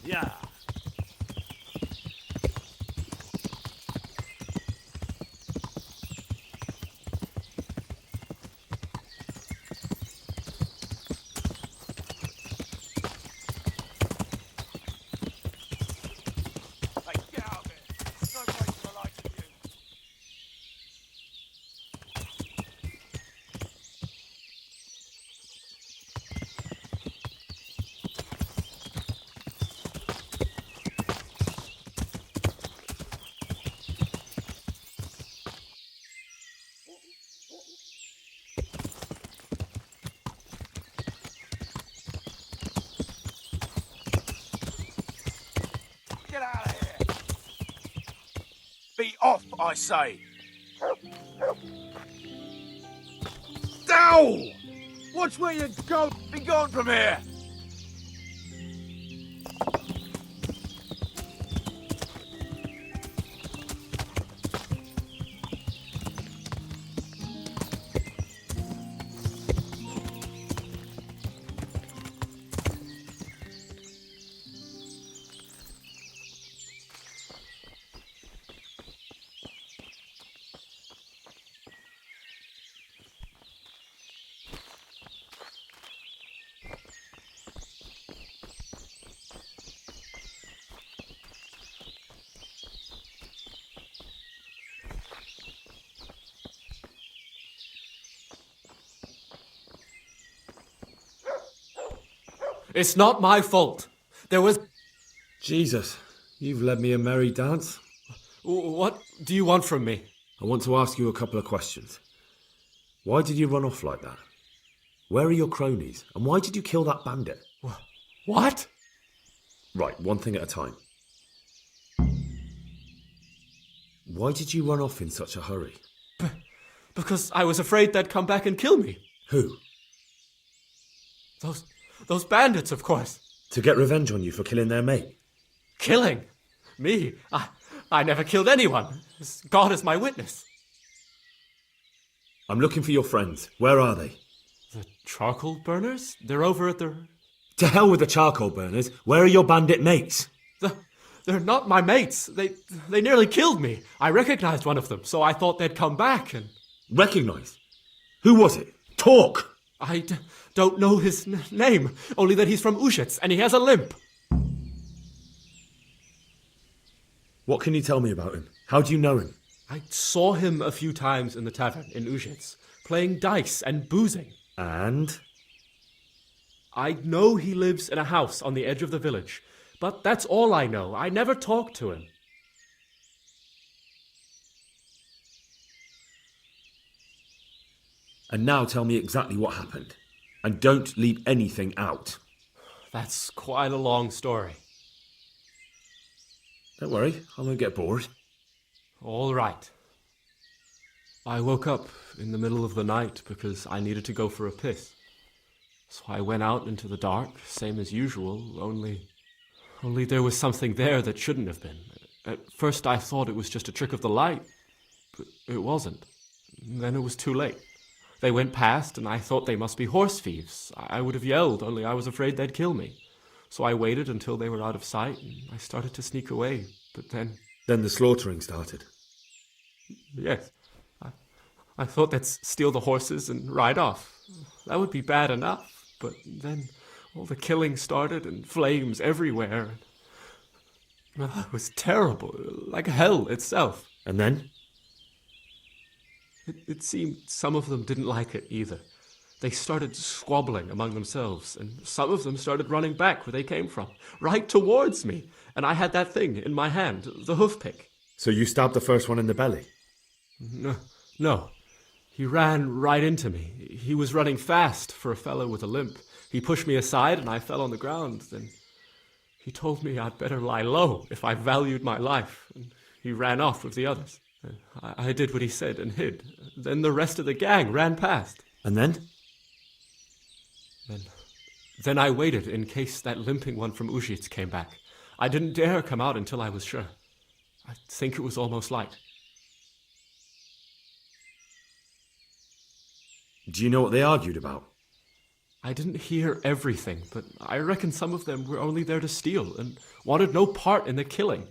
Yeah. Hey, get out of here. There's no place for the likes of you. Get out of here! Be off, I say! Ow! Watch where you go! Be gone from here! It's not my fault. There was... Jesus, you've led me a merry dance. What do you want from me? I want to ask you a couple of questions. Why did you run off like that? Where are your cronies? And why did you kill that bandit? What? Right, one thing at a time. Why did you run off in such a hurry? Because I was afraid they'd come back and kill me. Who? Those bandits, of course. To get revenge on you for killing their mate? Killing? Me? I never killed anyone. God is my witness. I'm looking for your friends. Where are they? The charcoal burners? They're over at the... To hell with the charcoal burners. Where are your bandit mates? They're not my mates. They nearly killed me. I recognized one of them, so I thought they'd come back and... Recognized? Who was it? Talk! I don't know his name, only that he's from Ushitz, and he has a limp. What can you tell me about him? How do you know him? I saw him a few times in the tavern in Ushitz, playing dice and boozing. And? I know he lives in a house on the edge of the village, but that's all I know. I never talked to him. And now tell me exactly what happened. And don't leave anything out. That's quite a long story. Don't worry, I won't get bored. All right. I woke up in the middle of the night because I needed to go for a piss. So I went out into the dark, same as usual, only there was something there that shouldn't have been. At first I thought it was just a trick of the light, but it wasn't. Then it was too late. They went past, and I thought they must be horse thieves. I would have yelled, only I was afraid they'd kill me. So I waited until they were out of sight, and I started to sneak away. But then... Then the slaughtering started. Yes. I thought they'd steal the horses and ride off. That would be bad enough. But then all the killing started, and flames everywhere. It was terrible, like hell itself. And then? It seemed some of them didn't like it either. They started squabbling among themselves, and some of them started running back where they came from, right towards me. And I had that thing in my hand, the hoof pick. So you stabbed the first one in the belly? No. He ran right into me. He was running fast for a fellow with a limp. He pushed me aside and I fell on the ground. Then he told me I'd better lie low if I valued my life. And he ran off with the others. I did what he said and hid. Then the rest of the gang ran past. And then? Then I waited in case that limping one from Ushitz came back. I didn't dare come out until I was sure. I think it was almost light. Do you know what they argued about? I didn't hear everything, but I reckon some of them were only there to steal and wanted no part in the killing.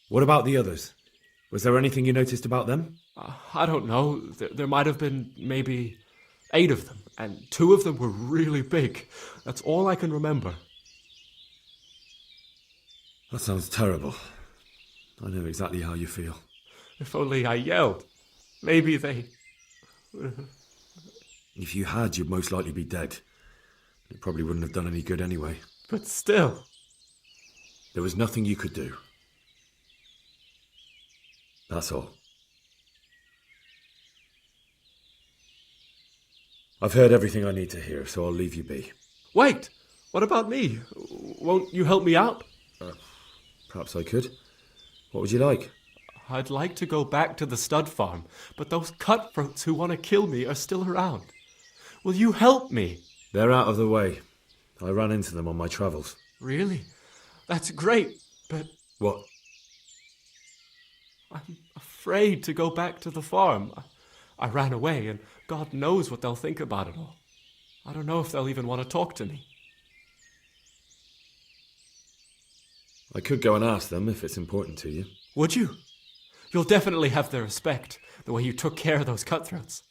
What about the others? Was there anything you noticed about them? I don't know. There might have been maybe 8 of them, and 2 of them were really big. That's all I can remember. That sounds terrible. I know exactly how you feel. If only I yelled. Maybe they... If you had, you'd most likely be dead. It probably wouldn't have done any good anyway. But still... There was nothing you could do. That's all. I've heard everything I need to hear, so I'll leave you be. Wait! What about me? Won't you help me out? Perhaps I could. What would you like? I'd like to go back to the stud farm, but those cutthroats who want to kill me are still around. Will you help me? They're out of the way. I ran into them on my travels. Really? That's great, but What? I'm afraid to go back to the farm. I ran away, and God knows what they'll think about it all. I don't know if they'll even want to talk to me. I could go and ask them if it's important to you. Would you? You'll definitely have their respect, the way you took care of those cutthroats.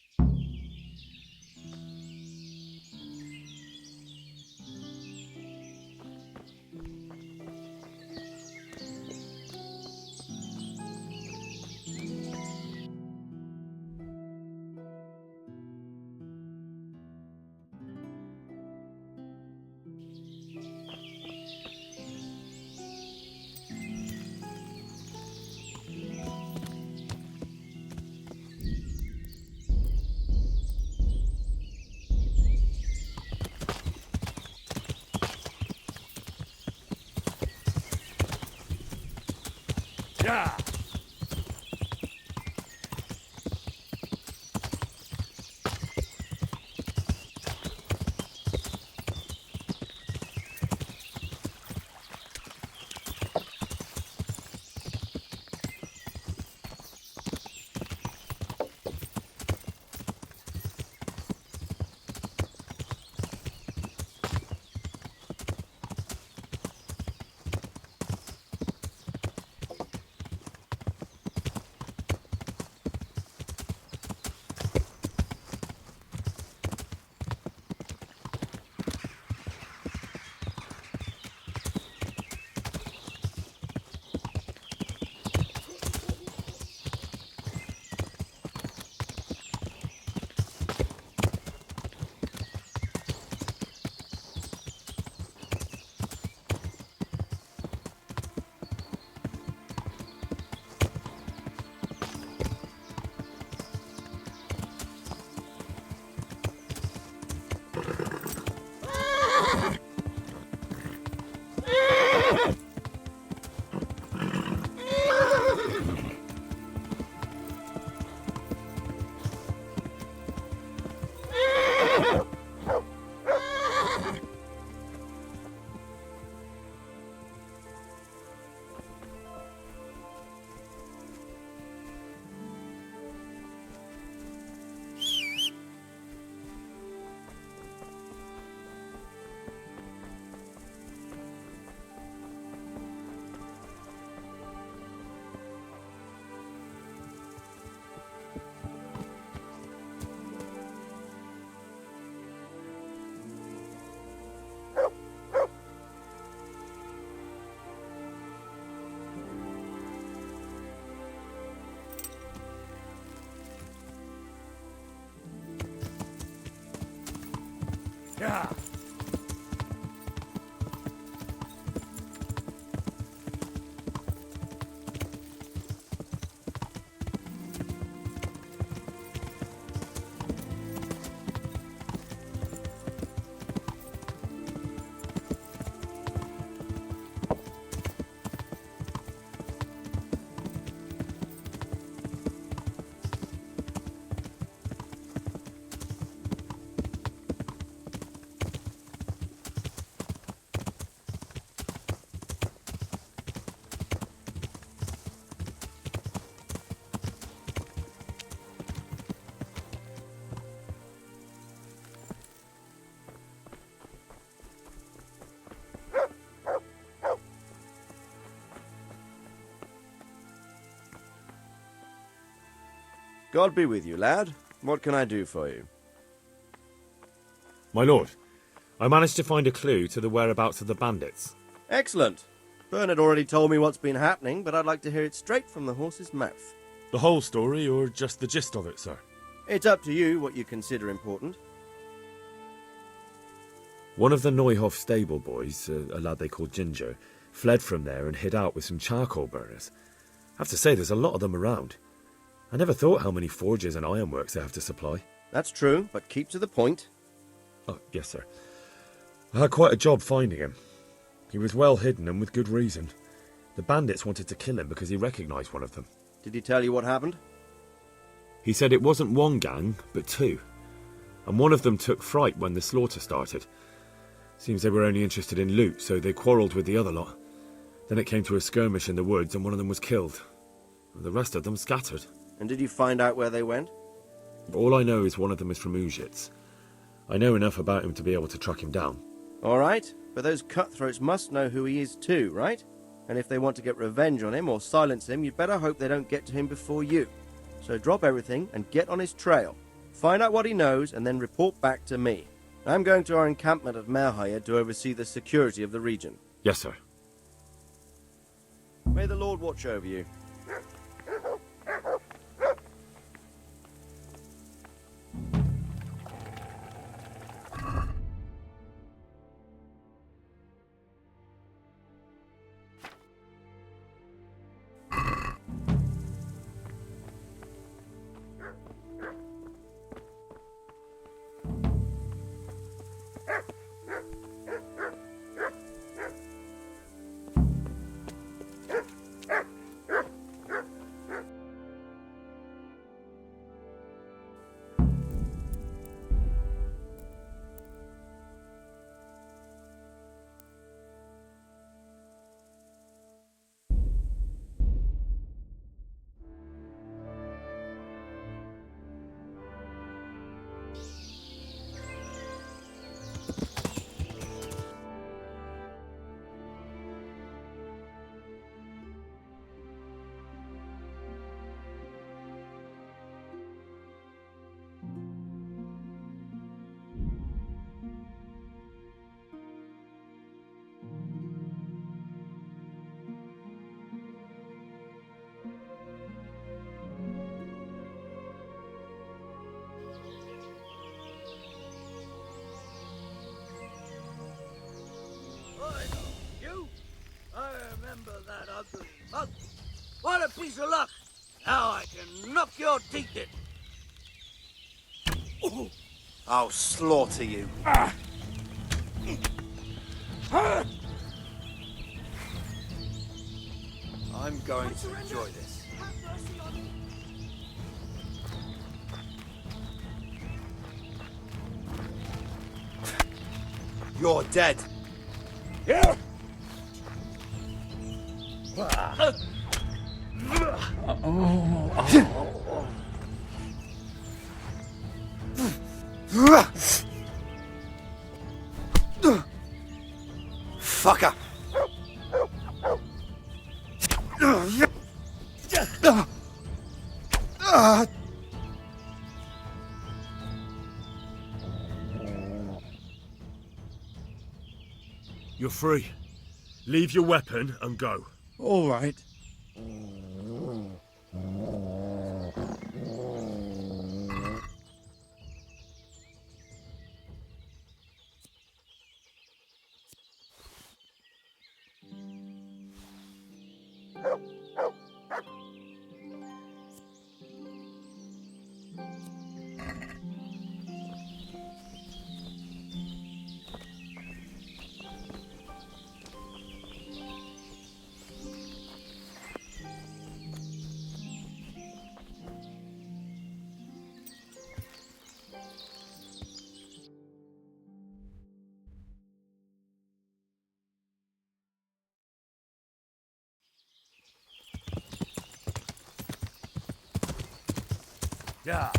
Yeah. Yeah. God be with you, lad. What can I do for you? My lord, I managed to find a clue to the whereabouts of the bandits. Excellent. Bernard already told me what's been happening, but I'd like to hear it straight from the horse's mouth. The whole story, or just the gist of it, sir? It's up to you what you consider important. One of the Neuhoff stable boys, a lad they called Ginger, fled from there and hid out with some charcoal burners. I have to say, there's a lot of them around. I never thought how many forges and ironworks they have to supply. That's true, but keep to the point. Oh, yes, sir. I had quite a job finding him. He was well hidden and with good reason. The bandits wanted to kill him because he recognised one of them. Did he tell you what happened? He said it wasn't one gang, but two. And one of them took fright when the slaughter started. Seems they were only interested in loot, so they quarrelled with the other lot. Then it came to a skirmish in the woods and one of them was killed. The rest of them scattered. And did you find out where they went? All I know is one of them is from Ujits. I know enough about him to be able to track him down. All right, but those cutthroats must know who he is too, right? And if they want to get revenge on him or silence him, you'd better hope they don't get to him before you. So drop everything and get on his trail. Find out what he knows and then report back to me. I'm going to our encampment at Merhayed to oversee the security of the region. Yes, sir. May the Lord watch over you. That ugly mug. What a piece of luck! Now I can knock your teeth in. Ooh. I'll slaughter you. I'm going to enjoy this. You're dead. Yeah. Fucker. You're free. Leave your weapon and go. All right. Yeah.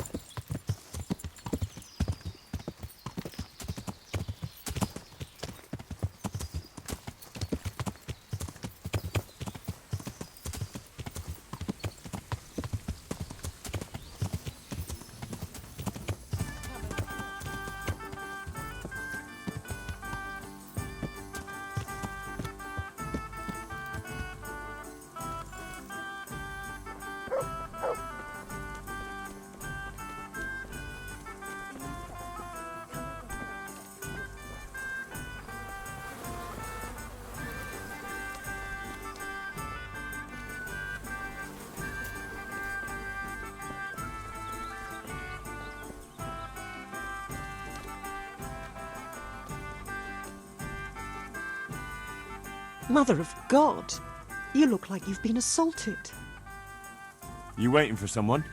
Mother of God, you look like you've been assaulted. You waiting for someone?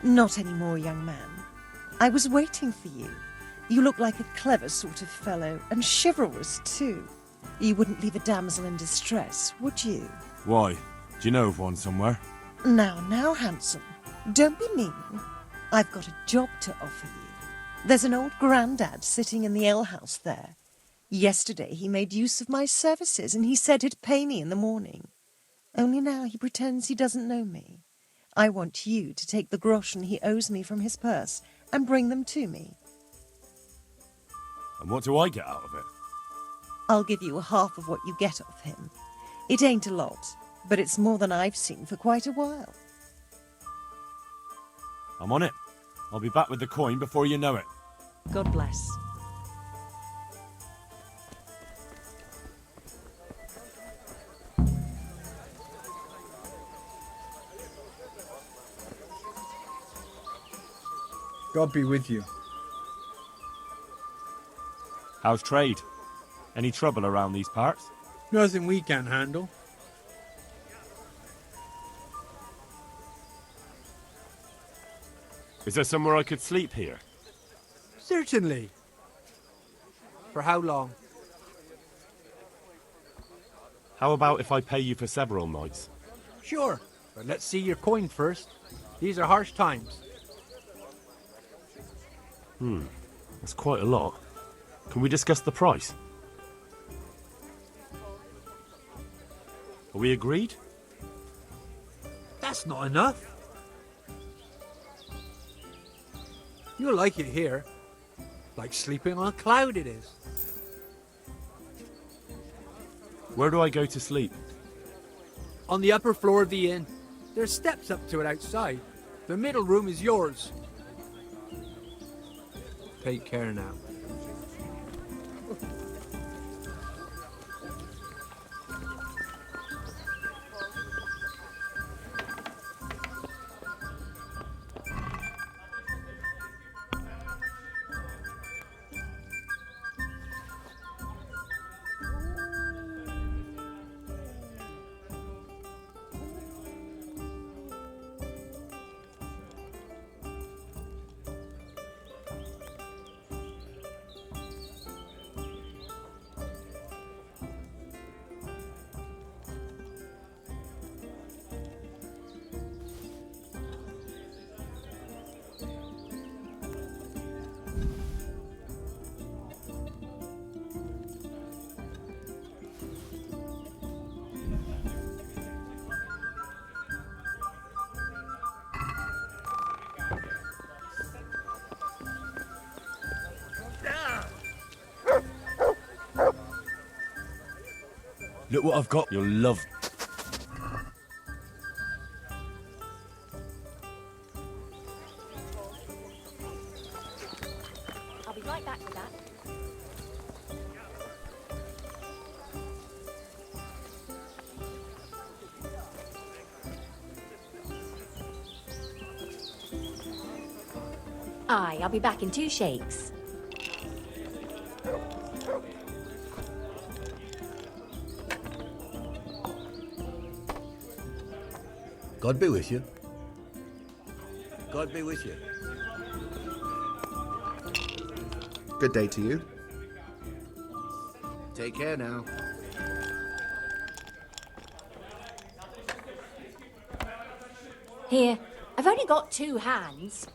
Not anymore, young man. I was waiting for you. You look like a clever sort of fellow, and chivalrous too. You wouldn't leave a damsel in distress, would you? Why? Do you know of one somewhere? Now, handsome. Don't be mean. I've got a job to offer you. There's an old grandad sitting in the alehouse there. Yesterday he made use of my services, and he said he'd pay me in the morning. Only now he pretends he doesn't know me. I want you to take the groschen he owes me from his purse and bring them to me. And what do I get out of it? I'll give you half of what you get off him. It ain't a lot, but it's more than I've seen for quite a while. I'm on it. I'll be back with the coin before you know it. God bless. God be with you. How's trade? Any trouble around these parts? Nothing we can't handle. Is there somewhere I could sleep here? Certainly. For how long? How about if I pay you for several nights? Sure, but let's see your coin first. These are harsh times. That's quite a lot. Can we discuss the price? Are we agreed? That's not enough. You'll like it here. Like sleeping on a cloud it is. Where do I go to sleep? On the upper floor of the inn. There's steps up to it outside. The middle room is yours. Take care now. Look what I've got. You'll love. I'll be right back with that. Aye, I'll be back in 2 shakes. God be with you. God be with you. Good day to you. Take care now. Here, I've only got 2 hands.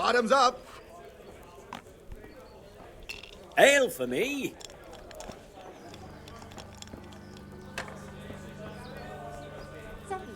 Bottoms up. Ale for me. Certainly.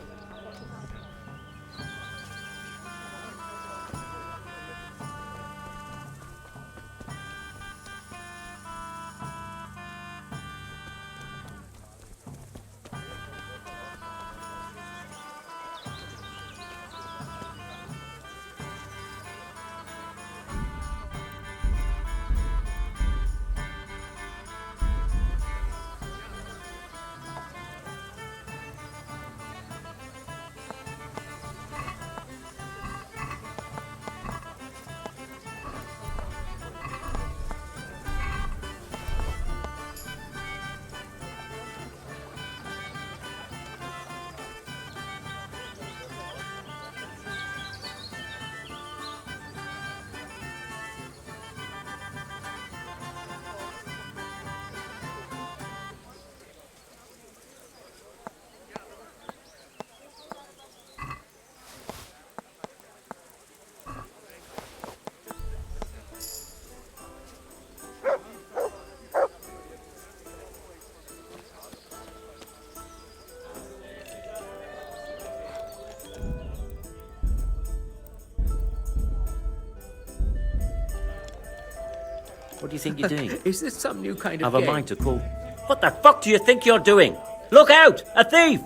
What do you think you're doing? Is this some new kind of I've game? a mind to call. What the fuck do you think you're doing? Look out! A thief!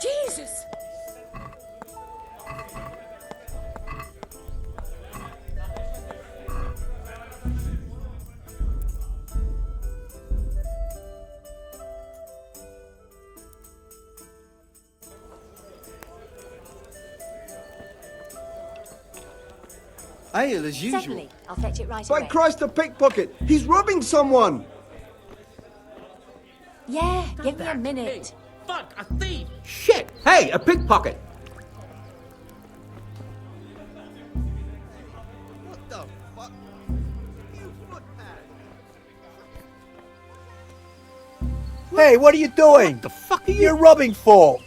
Jesus! Ale as usual. Certainly. I'll fetch it right By away. Christ, a pickpocket! He's robbing someone! Yeah, give me a minute. Fuck! A thief! Shit! Hey, a pickpocket! What the fuck? You footpad! Hey, what are you doing? What the fuck are you... You're robbing folk.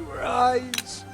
Christ!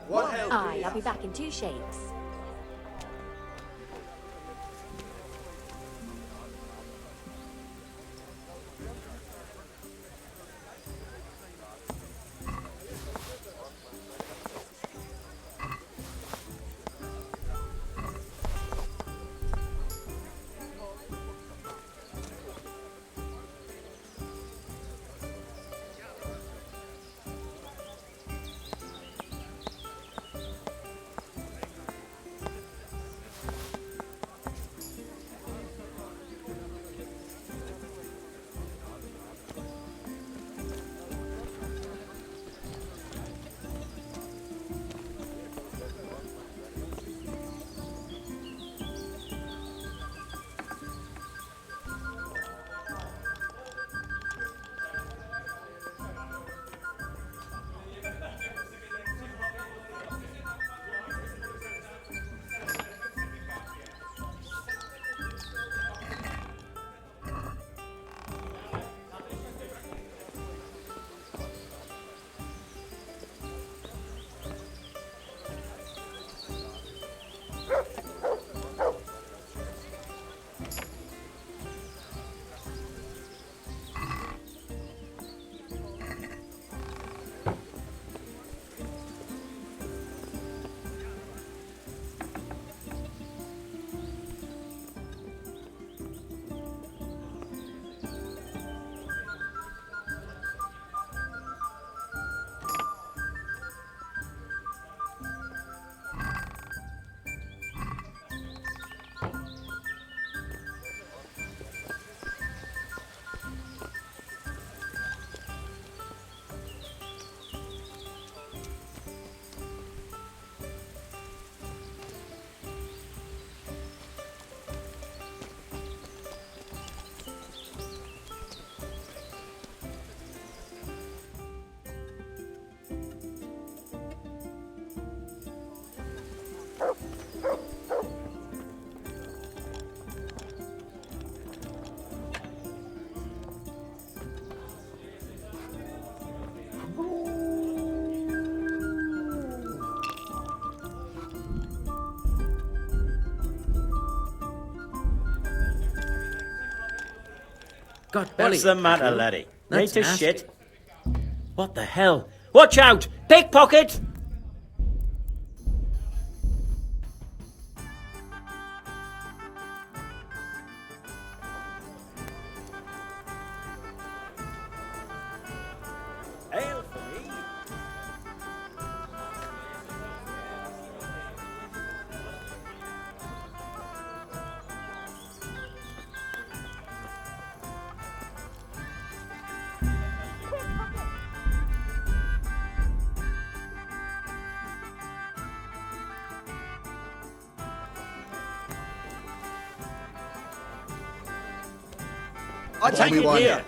What hell? Aye, I'll be back in 2 shakes. God, What's the matter, laddie? Made to nasty. shit? What the hell? Watch out! Pickpocket! Ale for me. I take it one. here.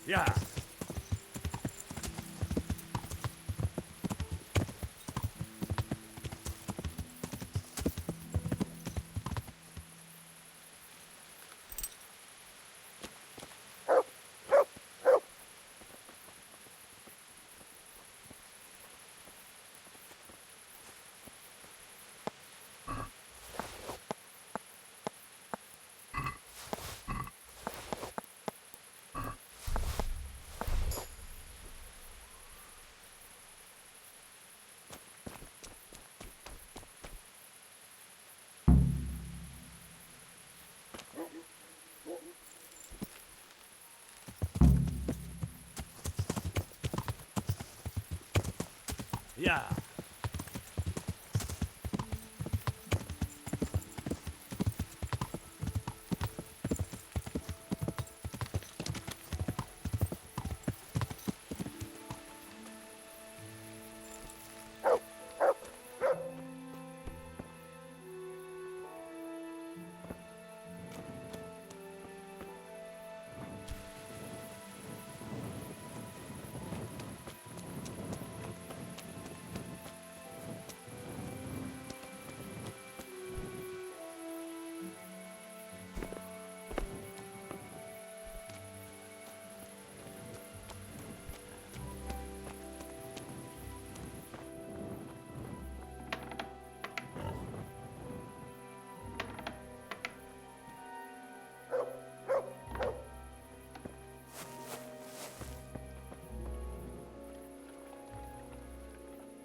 Yeah. Yeah.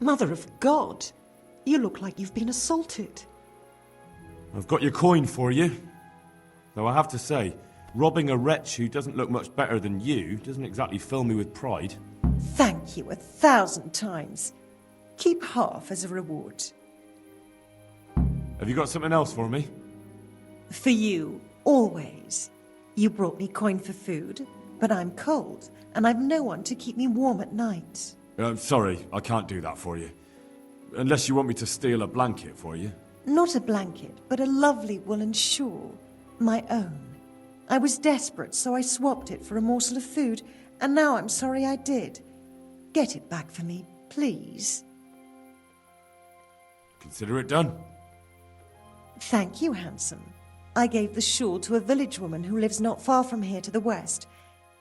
Mother of God, you look like you've been assaulted. I've got your coin for you. Though I have to say, robbing a wretch who doesn't look much better than you doesn't exactly fill me with pride. Thank you 1,000 times. Keep half as a reward. Have you got something else for me? For you, always. You brought me coin for food, but I'm cold, and I've no one to keep me warm at night. I'm sorry, I can't do that for you. Unless you want me to steal a blanket for you. Not a blanket, but a lovely woolen shawl. My own. I was desperate, so I swapped it for a morsel of food, and now I'm sorry I did. Get it back for me, please. Consider it done. Thank you, handsome. I gave the shawl to a village woman who lives not far from here to the west.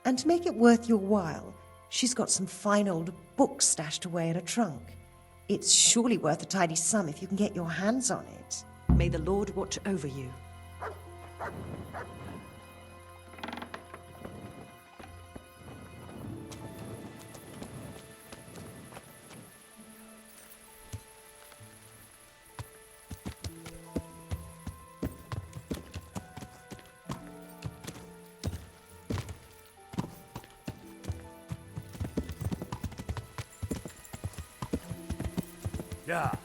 And to make it worth your while, she's got some fine old books stashed away in a trunk. It's surely worth a tidy sum if you can get your hands on it. May the Lord watch over you. Yeah.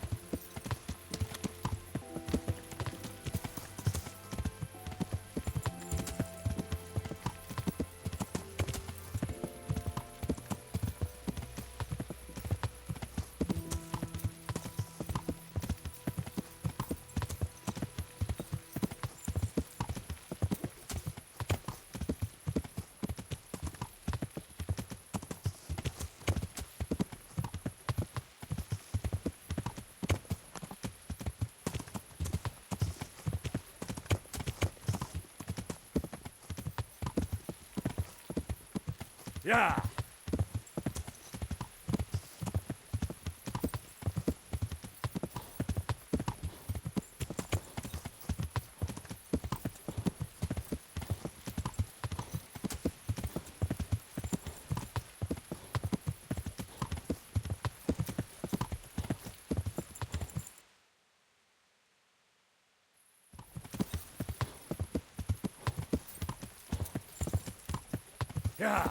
Yeah. Yeah.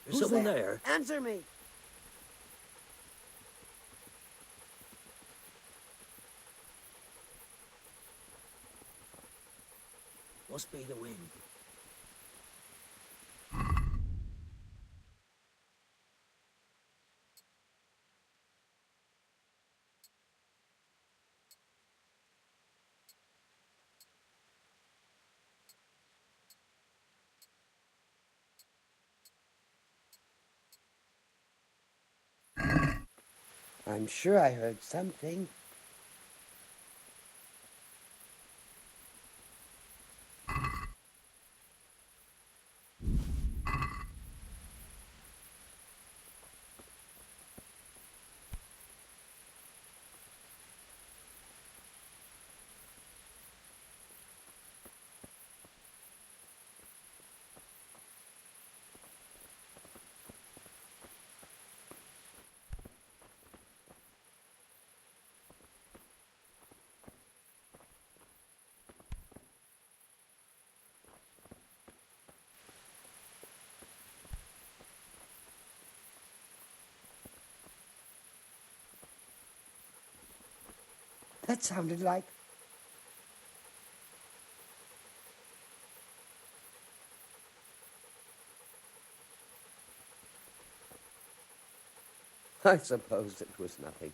There's someone there. Answer me. Must be the wind. I'm sure I heard something. That sounded like... I suppose it was nothing.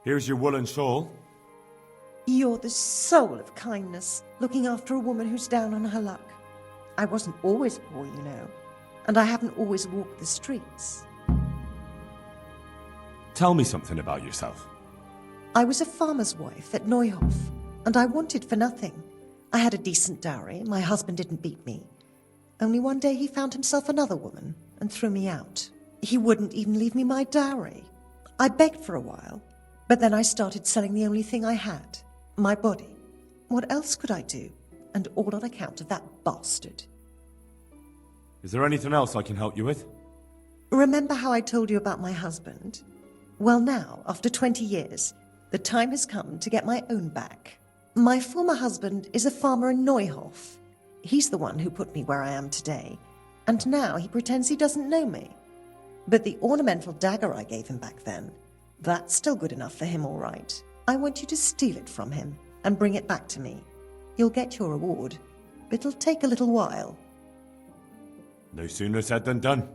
Here's your woolen shawl. You're the soul of kindness, looking after a woman who's down on her luck. I wasn't always poor, you know, and I haven't always walked the streets. Tell me something about yourself. I was a farmer's wife at Neuhof, and I wanted for nothing. I had a decent dowry, my husband didn't beat me. Only one day he found himself another woman and threw me out. He wouldn't even leave me my dowry. I begged for a while, but then I started selling the only thing I had, my body. What else could I do? And all on account of that bastard. Is there anything else I can help you with? Remember how I told you about my husband? Well now, after 20 years, the time has come to get my own back. My former husband is a farmer in Neuhof. He's the one who put me where I am today, and now he pretends he doesn't know me. But the ornamental dagger I gave him back then, that's still good enough for him, all right. I want you to steal it from him and bring it back to me. You'll get your reward, but it'll take a little while. No sooner said than done.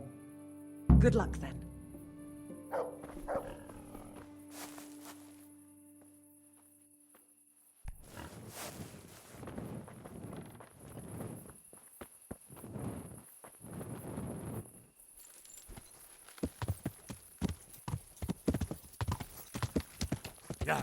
Good luck then. Yeah.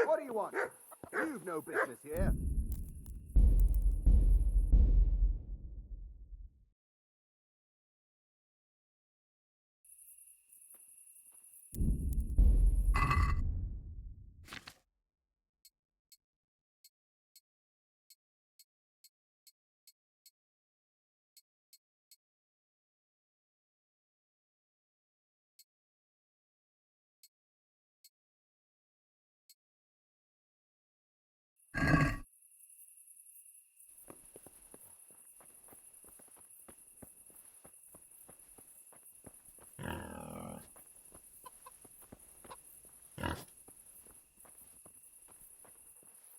What do you want? You've no business here.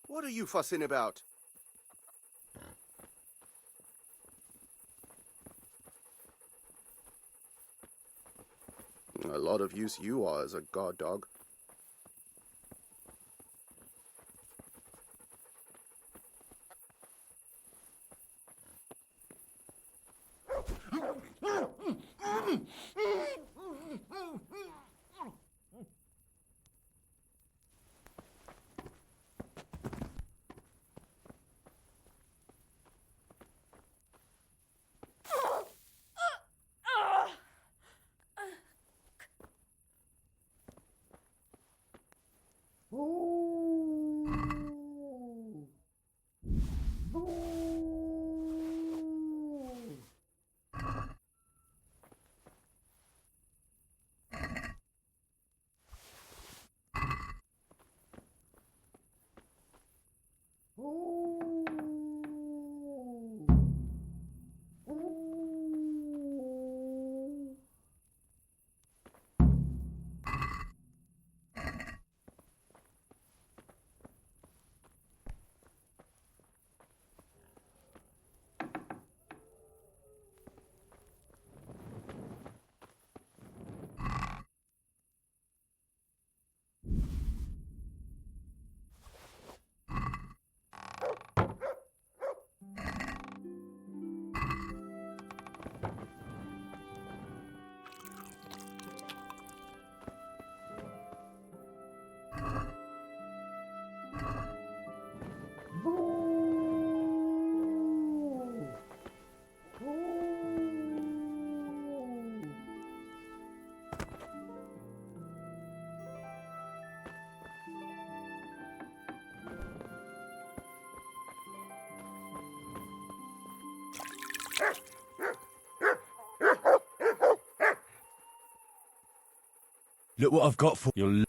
What are you fussing about? A lot of use you are as a guard dog. Look what I've got for you.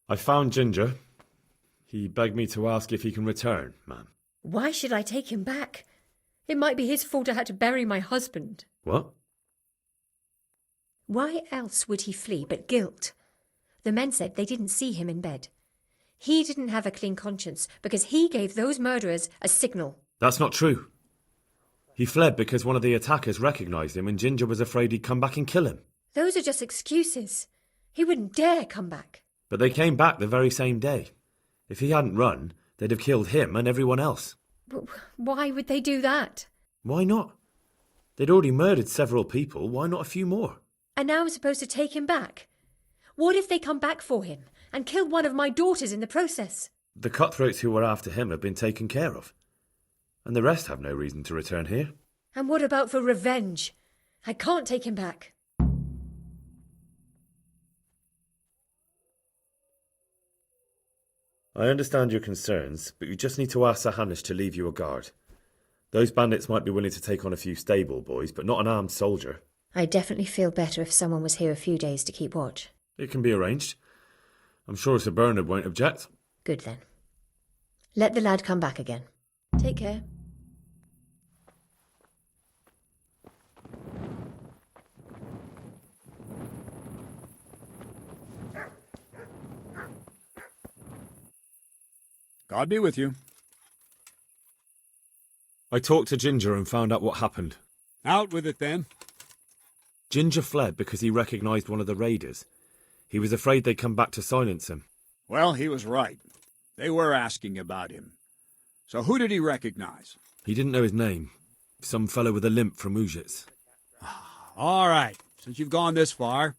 I found Ginger. He begged me to ask if he can return, ma'am. Why should I take him back? It might be his fault I had to bury my husband. What? Why else would he flee but guilt? The men said they didn't see him in bed. He didn't have a clean conscience because he gave those murderers a signal. That's not true. He fled because one of the attackers recognised him and Ginger was afraid he'd come back and kill him. Those are just excuses. He wouldn't dare come back. But they came back the very same day. If he hadn't run, they'd have killed him and everyone else. But why would they do that? Why not? They'd already murdered several people. Why not a few more? And now I'm supposed to take him back? What if they come back for him and kill one of my daughters in the process? The cutthroats who were after him have been taken care of. And the rest have no reason to return here. And what about for revenge? I can't take him back. I understand your concerns, but you just need to ask Sir Hamish to leave you a guard. Those bandits might be willing to take on a few stable boys, but not an armed soldier. I'd definitely feel better if someone was here a few days to keep watch. It can be arranged. I'm sure Sir Bernard won't object. Good then. Let the lad come back again. Take care. God be with you. I talked to Ginger and found out what happened. Out with it, then. Ginger fled because he recognised one of the raiders. He was afraid they'd come back to silence him. Well, he was right. They were asking about him. So who did he recognize? He didn't know his name. Some fellow with a limp from Ujits. All right. Since you've gone this far,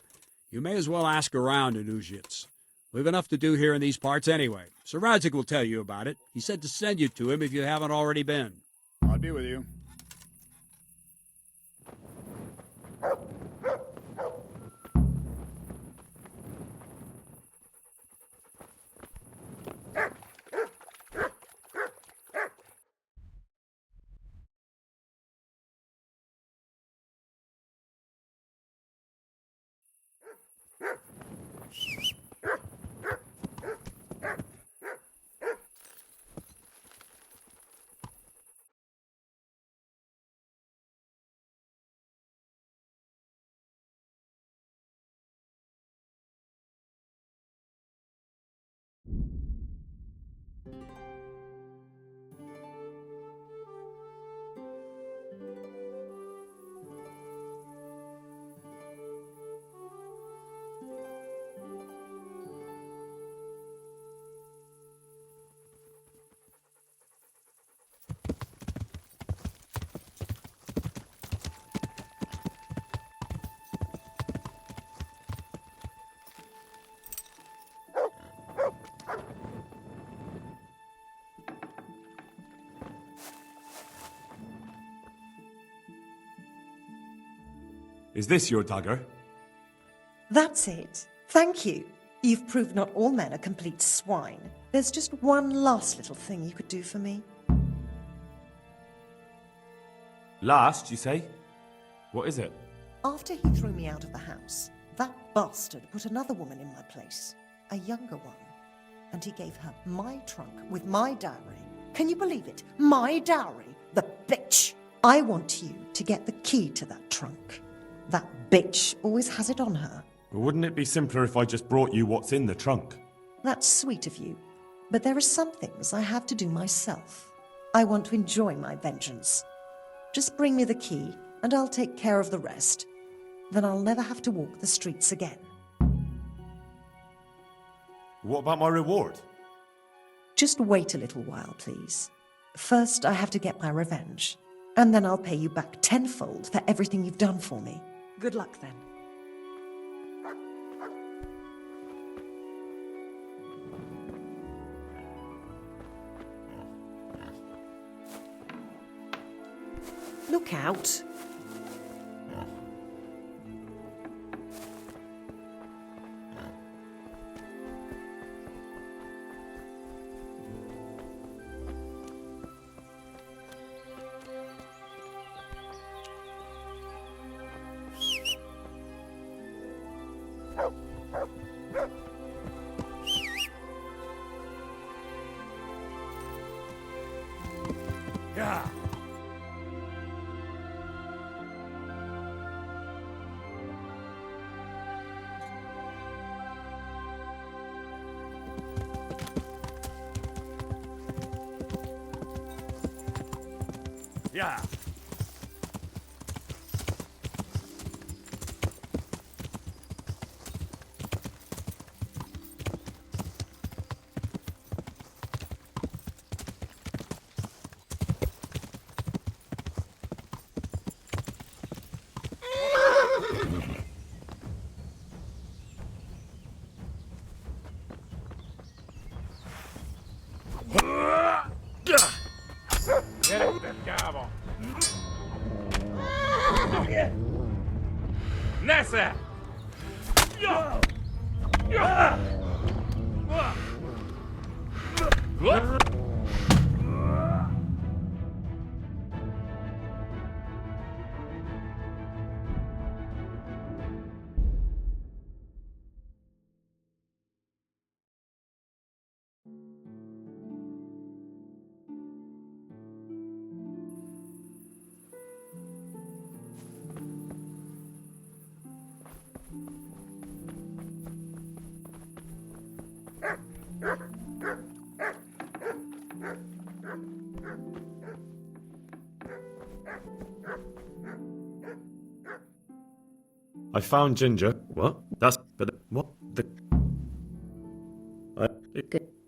you may as well ask around in Ujits. We've enough to do here in these parts anyway. Sir Radzik will tell you about it. He said to send you to him if you haven't already been. I'll be with you. Is this your dagger? That's it. Thank you. You've proved not all men are complete swine. There's just one last little thing you could do for me. Last, you say? What is it? After he threw me out of the house, that bastard put another woman in my place. A younger one. And he gave her my trunk with my dowry. Can you believe it? My dowry. The bitch. I want you to get the key to that trunk. That bitch always has it on her. But wouldn't it be simpler if I just brought you what's in the trunk? That's sweet of you. But there are some things I have to do myself. I want to enjoy my vengeance. Just bring me the key, and I'll take care of the rest. Then I'll never have to walk the streets again. What about my reward? Just wait a little while, please. First, I have to get my revenge. And then I'll pay you back tenfold for everything you've done for me. Good luck then. Look out. Yeah. Yeah. Nessa! I found Ginger. What? That's... But what? The...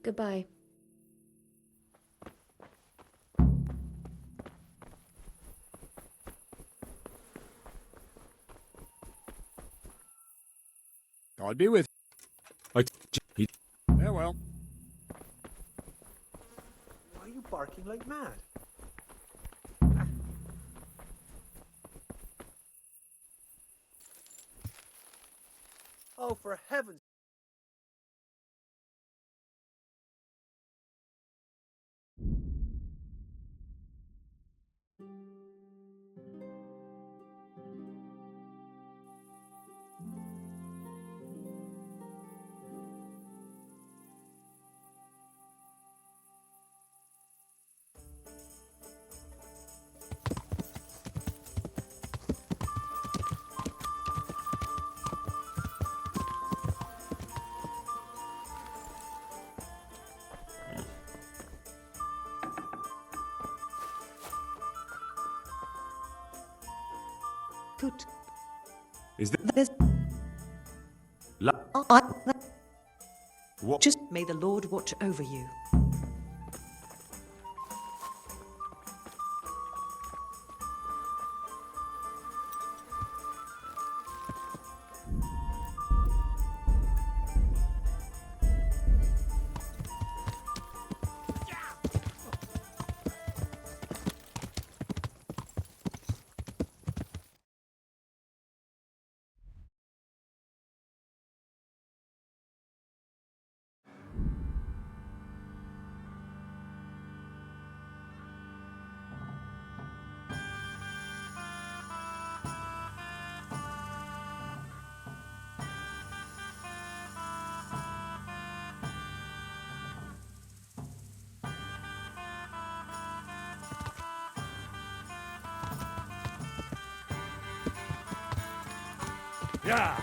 Goodbye. God be with you. Farewell. Why are you barking like mad? Oh, for heaven's Good. Is this... There's... What? Just may the Lord watch over you. Yeah.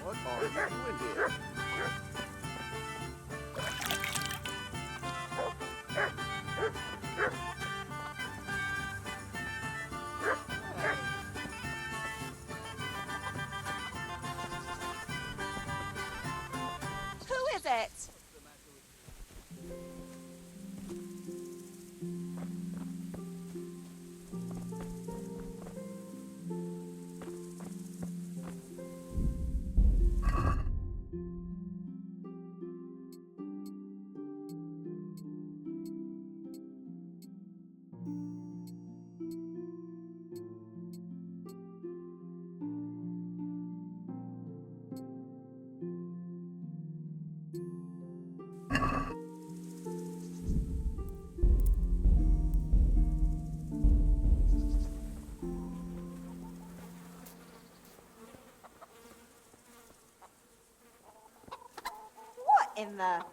What are you doing here? Who is it? What in the...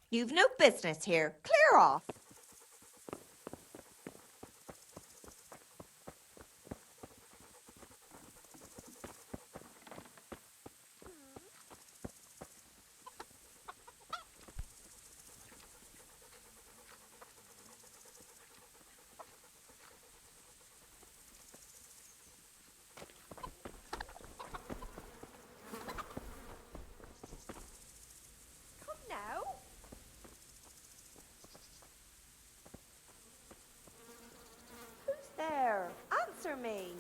You've no business here. Clear off. Come now. Who's there? Answer me.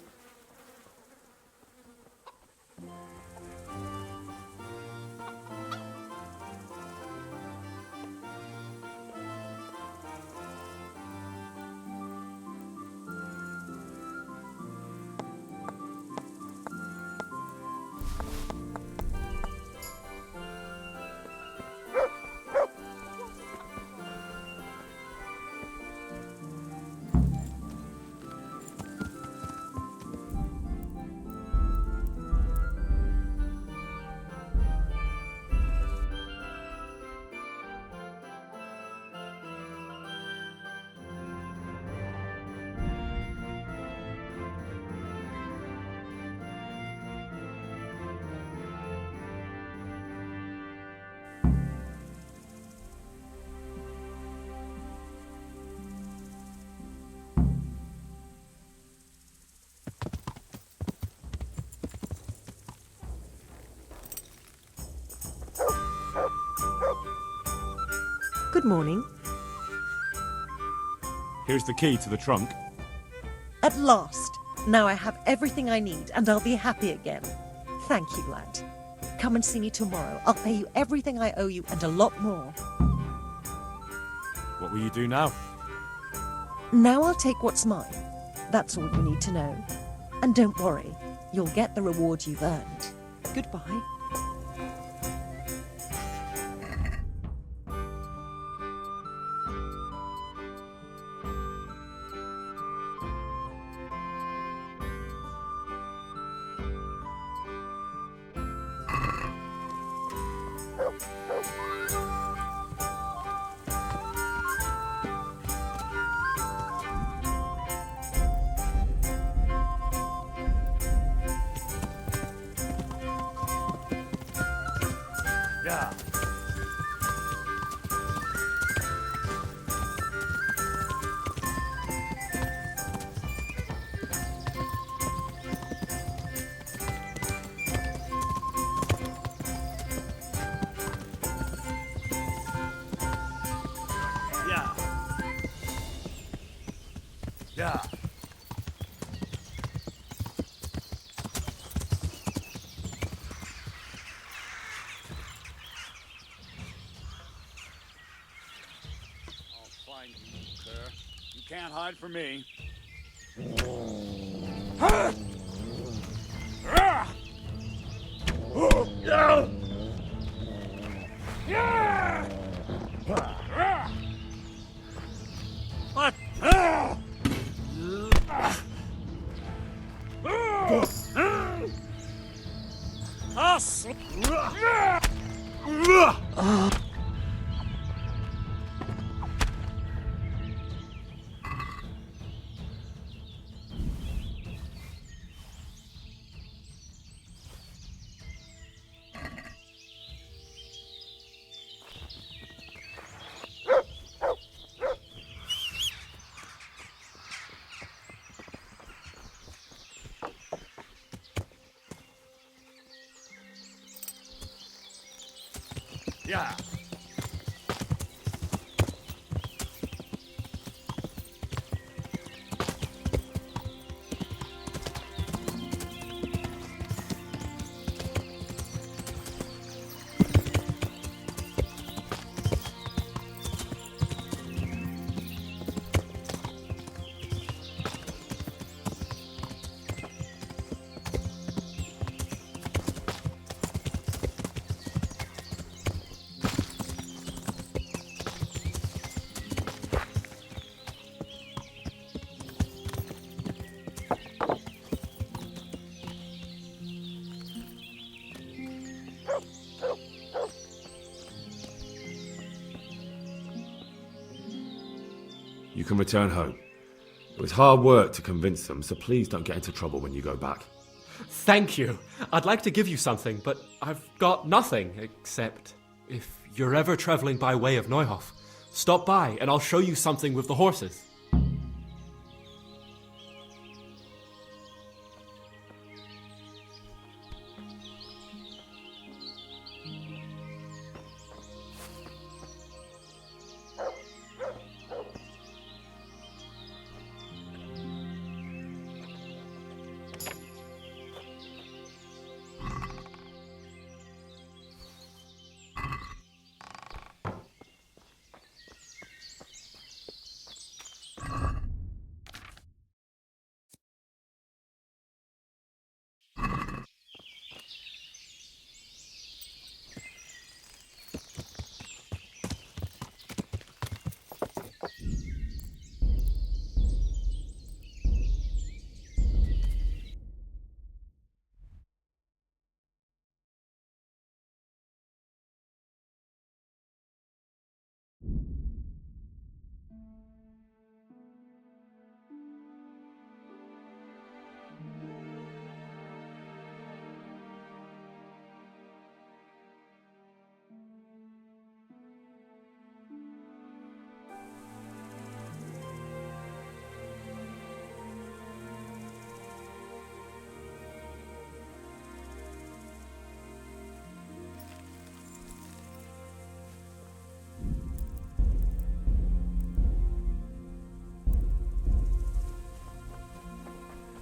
Good morning. Here's the key to the trunk. At last. Now I have everything I need and I'll be happy again. Thank you, lad. Come and see me tomorrow. I'll pay you everything I owe you and a lot more. What will you do now? Now I'll take what's mine. That's all you need to know. And don't worry, you'll get the reward you've earned. Goodbye. Yeah. Yeah. Yeah. I'll find you, cur. You can't hide from me. What? Us! Yeah. You can return home. It was hard work to convince them, so please don't get into trouble when you go back. Thank you. I'd like to give you something, but I've got nothing, except if you're ever travelling by way of Neuhof, stop by and I'll show you something with the horses.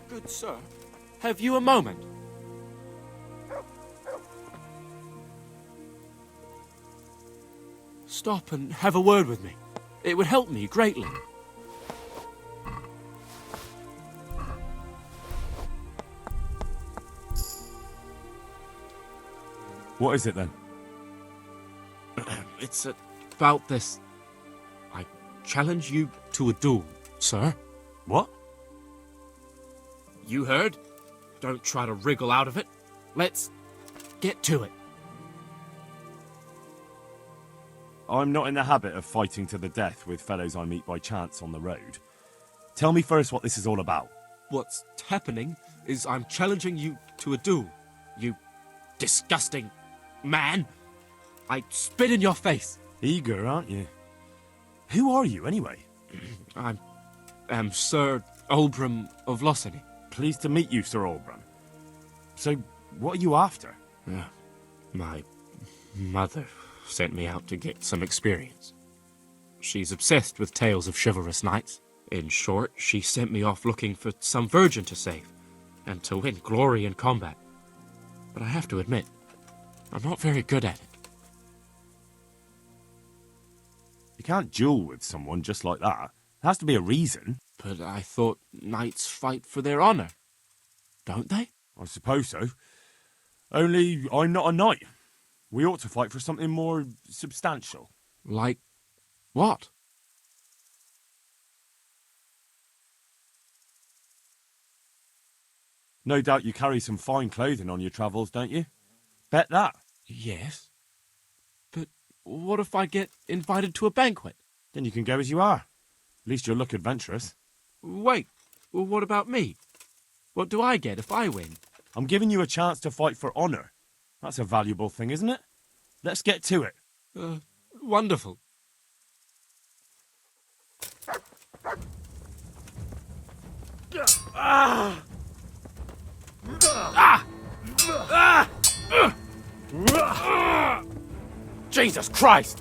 Good sir, have you a moment? Stop and have a word with me. It would help me greatly. What is it then? It's about this. I challenge you to a duel, sir. What? You heard? Don't try to wriggle out of it. Let's get to it. I'm not in the habit of fighting to the death with fellows I meet by chance on the road. Tell me first what this is all about. What's happening is I'm challenging you to a duel, you disgusting man. I'd spit in your face. Eager, aren't you? Who are you, anyway? I am Sir Oldbram of Lossany. Pleased to meet you, Sir Oldbram. So, what are you after? My mother sent me out to get some experience. She's obsessed with tales of chivalrous knights. In short, she sent me off looking for some virgin to save, and to win glory in combat. But I have to admit, I'm not very good at it. You can't duel with someone just like that. There has to be a reason. But I thought knights fight for their honor, don't they? I suppose so. Only I'm not a knight. We ought to fight for something more substantial. Like what? No doubt you carry some fine clothing on your travels, don't you? Bet that. Yes. But what if I get invited to a banquet? Then you can go as you are. At least you'll look adventurous. Wait, well, what about me? What do I get if I win? I'm giving you a chance to fight for honour. That's a valuable thing, isn't it? Let's get to it. Wonderful. Jesus Christ!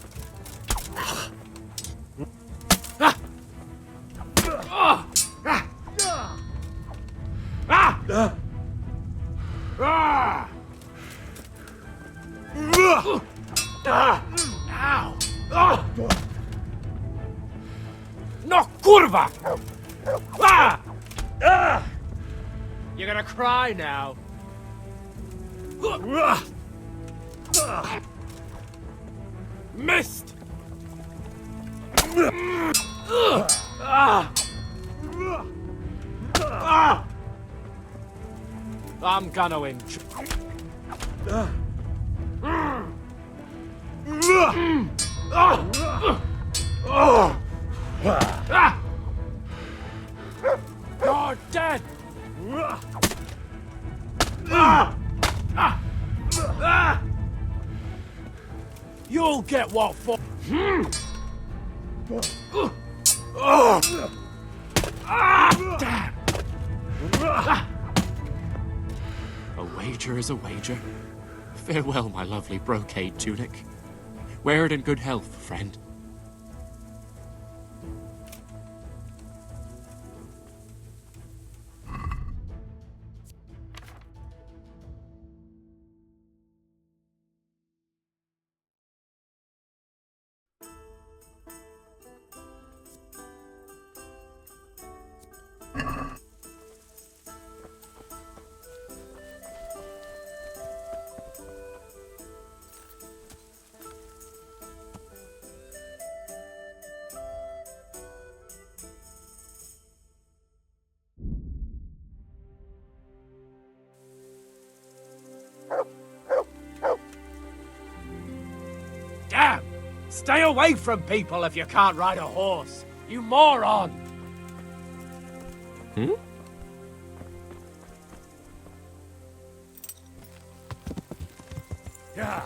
No, kurwa! You're gonna cry now. Missed! I'm gonna enjoy. You're dead! You'll get what for. Damn! A wager is a wager. Farewell, my lovely brocade tunic. Wear it in good health, friend. Damn! Stay away from people if you can't ride a horse, you moron! Hmm? Yeah.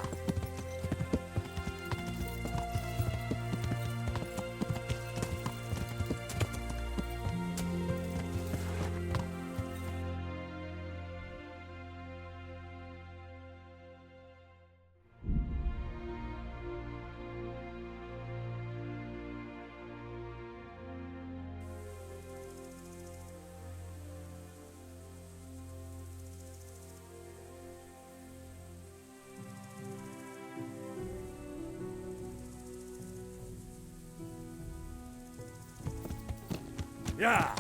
Yeah.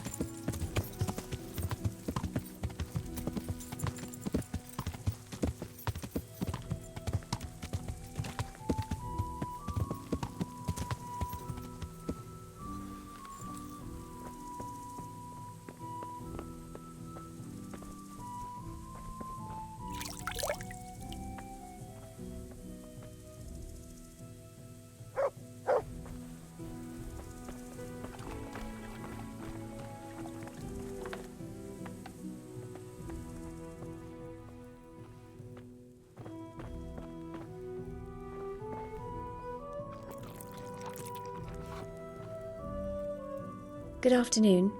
Good afternoon.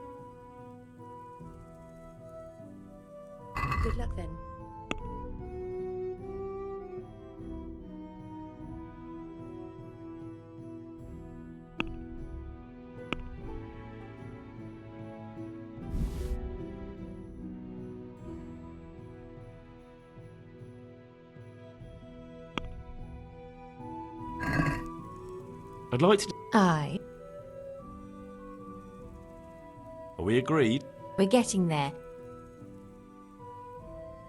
Good luck then. I'd like to... Aye, Are we agreed? we're getting there.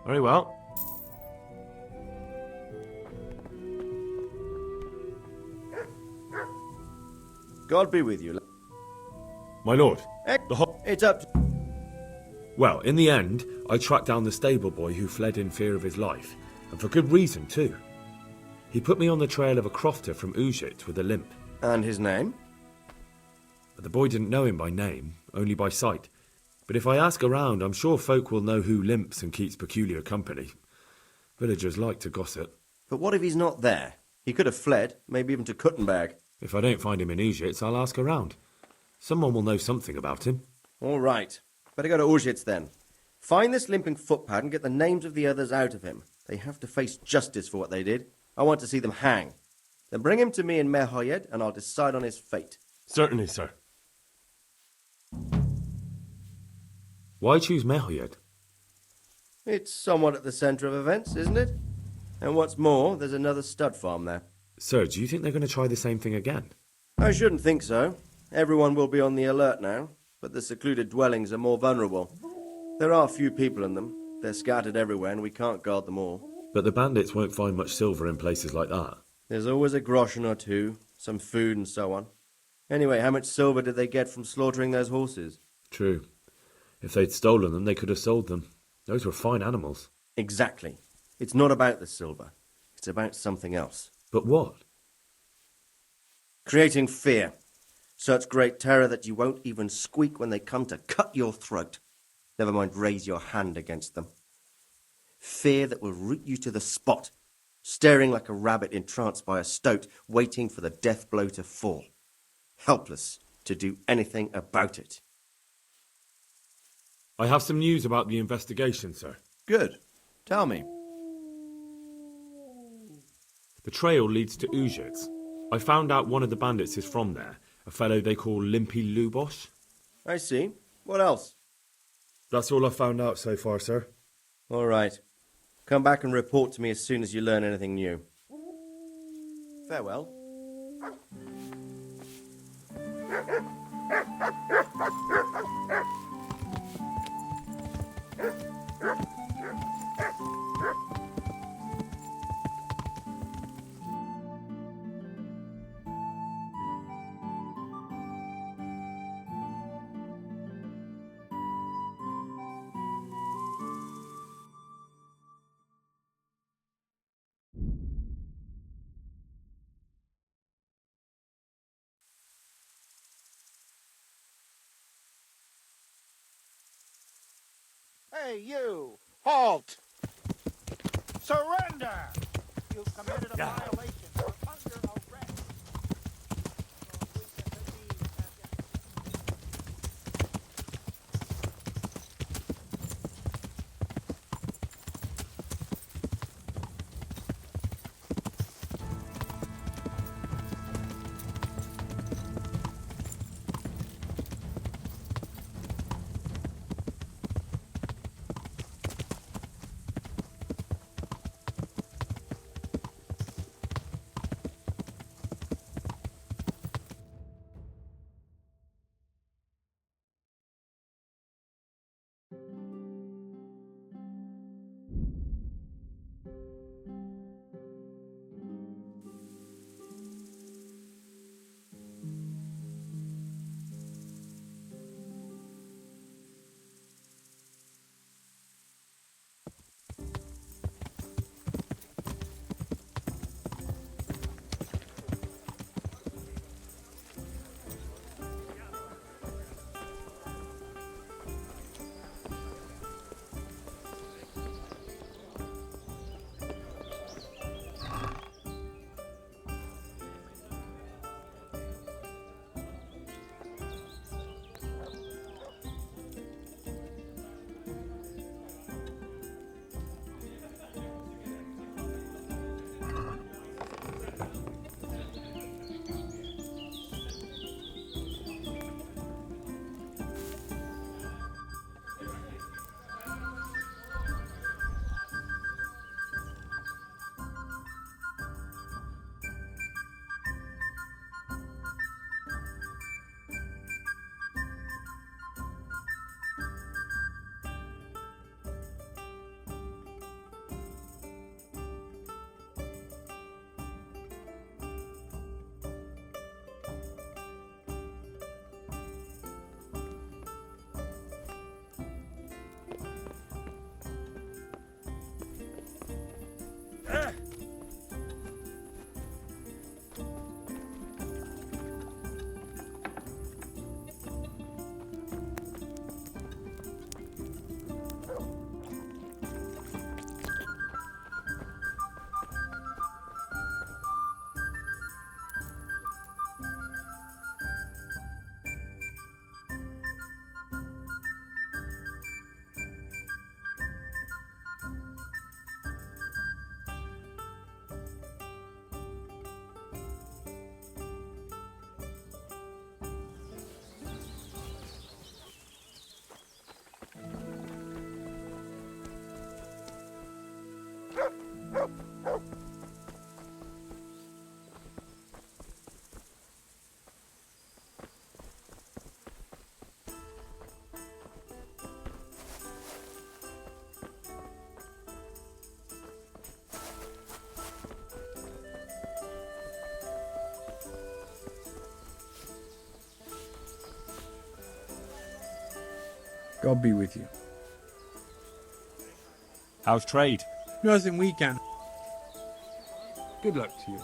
Very well. God be with you. My lord, It's up to... well, in the end, I tracked down the stable boy who fled in fear of his life, and for good reason, too. He put me on the trail of a crofter from Ujit with a limp. And his name? But the boy didn't know him by name, only by sight. But if I ask around, I'm sure folk will know who limps and keeps peculiar company. Villagers like to gossip. But what if he's not there? He could have fled, maybe even to Kuttenberg. If I don't find him in Ujits, I'll ask around. Someone will know something about him. All right. Better go to Auschwitz then. Find this limping footpad and get the names of the others out of him. They have to face justice for what they did. I want to see them hang. Then bring him to me in Mehoyed and I'll decide on his fate. Certainly, sir. Why choose Mehoyed? It's somewhat at the centre of events, isn't it? And what's more, there's another stud farm there. Sir, do you think they're going to try the same thing again? I shouldn't think so. Everyone will be on the alert now, but the secluded dwellings are more vulnerable. There are few people in them. They're scattered everywhere and we can't guard them all. But the bandits won't find much silver in places like that. There's always a groschen or two, some food and so on. Anyway, how much silver did they get from slaughtering those horses? True. If they'd stolen them, they could have sold them. Those were fine animals. Exactly. It's not about the silver. It's about something else. But what? Creating fear. Such great terror that you won't even squeak when they come to cut your throat. Never mind raise your hand against them. Fear that will root you to the spot, staring like a rabbit entranced by a stoat, waiting for the death blow to fall. Helpless to do anything about it. I have some news about the investigation, sir. Good. Tell me. The trail leads to Ujits. I found out one of the bandits is from there, a fellow they call Limpy Lubosh. I see. What else? That's all I've found out so far, sir. All right. Come back and report to me as soon as you learn anything new. Farewell. Hey, you! Halt! Surrender! You've committed a violation. You're under arrest. God be with you. How's trade? Nothing we can. Good luck to you.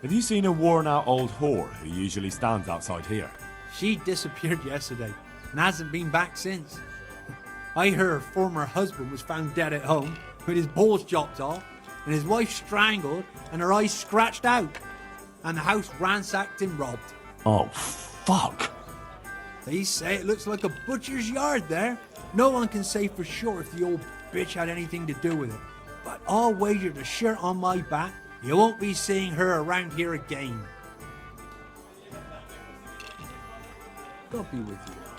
Have you seen a worn-out old whore who usually stands outside here? She disappeared yesterday and hasn't been back since. I heard her former husband was found dead at home with his balls chopped off and his wife strangled and her eyes scratched out and the house ransacked and robbed. Oh, fuck. They say it looks like a butcher's yard there. No one can say for sure if the old bitch had anything to do with it, but I'll wager the shirt on my back you won't be seeing her around here again. God be with you.